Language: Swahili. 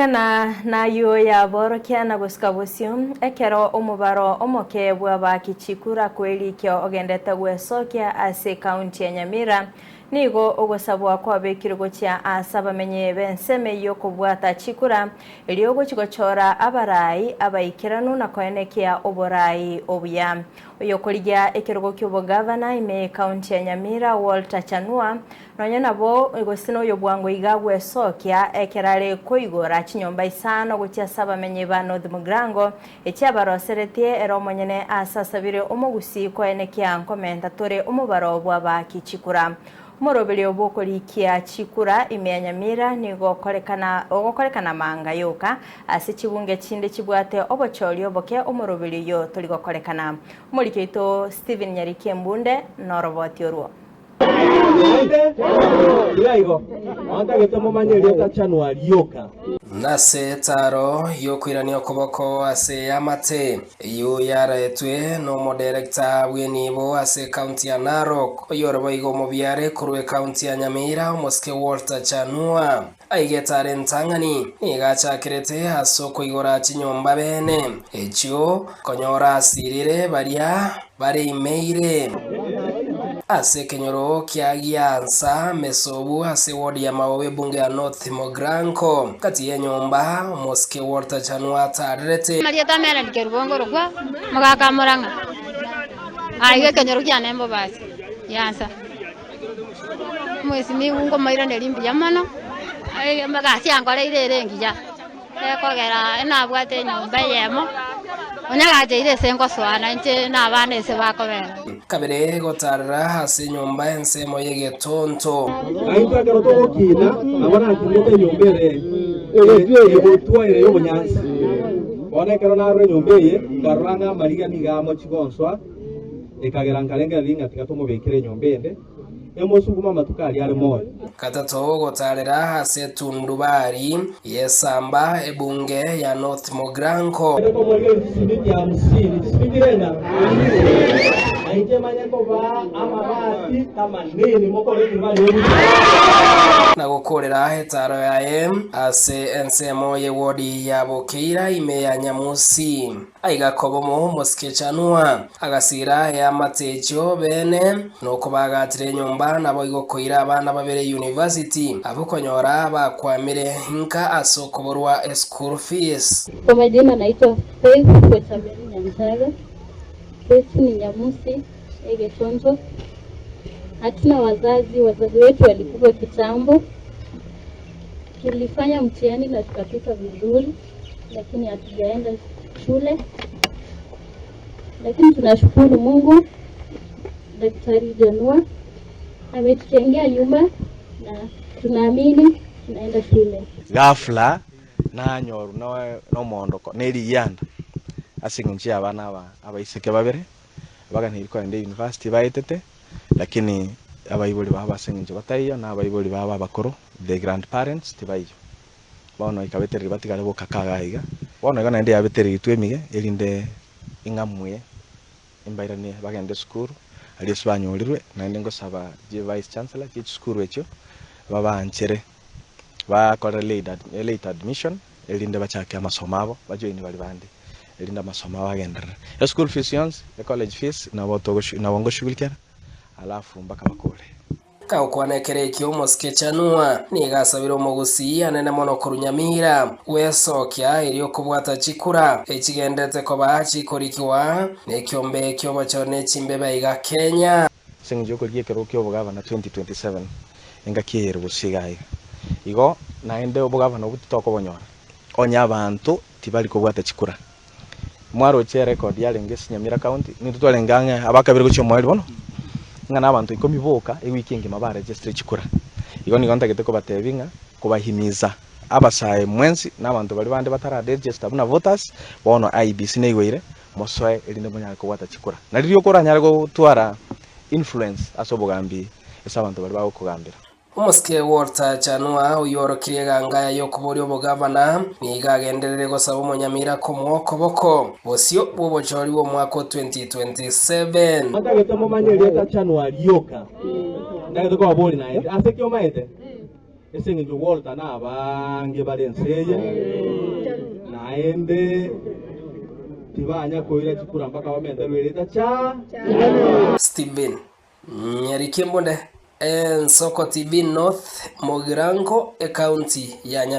na yo ya borokia na guskabusio ekero omubaro omoke bwa kichikura kweli kyo ogendete gwesokia ase county ya Nyamira nigo ogosabwa kwa bekirgo kya asabamenye benseme yo kubwata chikura eliogo chigochora abarai abaikiranu na koenekia oborai obuya oyokorija ekirgo kyo governor ime county ya Nyamira Walter Chanua nonya nabo egosino yo bwango igagwe sokia ekerale koigora chinyomba isano gutia sabamenye ba North Mugrango echabaroseretie eromonyene asasabire omogusi koenekia nkomenta tore omubaro bwa kichikura Morobeli obokolikia chikura ime Nyamira nigo korekana manga yoka ase chibunge chinde chibwate obocholi oboke omorobeli yo toligo korekana molikeito Steven Nyariki Mbunde noroboti oruo nase taro yokwirania okoboko ase amate iyo yaretwe no moderector wenibo ase county ya Narok oyorobo igo mobiare kurwe county ya Nyamira Moske Walter Chanua aigetare ntangani igachakirete asoko igora chinyomba bene echo konyora asirire baria bare imeire ase kenyoro kiagiansa mesobu ase wodi ya mawe bunge ya North Mugrango kati ya nyomba Moske Walter Chanua tarete Marieta mera ndikerubongoro kwa magaka moranga aiwe kenyoro kya nembo basi yansa mwesi ni ungo maira nelimbi yamano ai magasi angole irere ngija ekogera enabwate nyomba yemo onyaga ire sengo swana nche nabane se bakobera kabere gotarra ase nyomba ensemo yegetonto aitwa kero to kina abana kimote nyombere ebotwa ire yo bunyansi ona kero na ro nyombeye garanga mariga nigamo chigonswa ekagera nkalenga linga tikatomo bekire nyombende emosuguma matukali ale moyo katato gotarera ase tundubari yesamba ebunge ya North Mugrango na gukorera hetaro yae ase ensemo ye wodi ya Bokira ime ya Nyamusi aigakobomo Moske Chanua agasira ya matecho bene no kubagatire nyomba nabo igokoira abana babere university abukonyora bakwamire hinka asokoborwa school fees. Kwa majina naitwa Faith kwa Taberi Nyamzaga. Faith ni Nyamusi Egetonto. Hatuna wazazi wetu walikuwa kitambo. Tulifanya mtihani na tukapita vizuri lakini hatujaenda shule. Lakini tunashukuru Mungu Daktari Janua ametutengea nyumba na tunaamini tunaenda shule. Ghafla na nyoru no mondoko neri yanda asinginchi abana abaiseke babere baganiriko ende university baitete lakini abayiboli baba asinginchi bataiyo na abayiboli baba bakoro the grandparents tibayo bono ikabetereri batigale bokakagaiga bono igana ende yabetereri twemige elinde ingamuye imbairane bagende school ali sbanyorirwe na ende ngosaba je vice chancellor ki school echo babanchere bakora late admission elinde bachake amasomo abo bajoine bali bande elinde amasomo abagendera school fees yons college fees na boto na bongo shughulika alafu mpaka bakole kaukwanekere kyo Moske Chanua nigasabira omugusi anene mono kurunyamira wesokia iri okubwata chikura ekigendete ko bachikorikiwa nekyombe kyo bachone chimbeba iga Kenya singjo ko giekero kyo bugavana 2027 enga kiero busigai igo naende obugavana obutoko bonyora onya abantu tibali kubwata chikura mwaro che record yale ngesi Nyamira county nitutwalengange abakabire gucho mwali bono ngana abantu 10 boka eweekend maba register chikura igo ni gonta gete ko batebinga kubahimiza abasaye mwensi n'abantu bali bande batara register buna voters bono IBC neigwire mosoe elinde bonya kubwata chikura naliriyo koranya go twara influence asobogambi esabantu bali bawo kugambira Moske Walter Chanua uyorokirie ganga yo kubori obugavana nigagenderere gosaba omonyamira ko mwokoboko bosio bobochori wo mwaka 2027 atagete momanye leta Chanua lioka ndagete ko aboli naye ase kyo maete Ese njo Walter na abange balenseye naende tibanya koira chikura mpaka wamenda lweleta cha Steven Nyarikembonde Nsoko TV North Mogirango county ya Nyamira.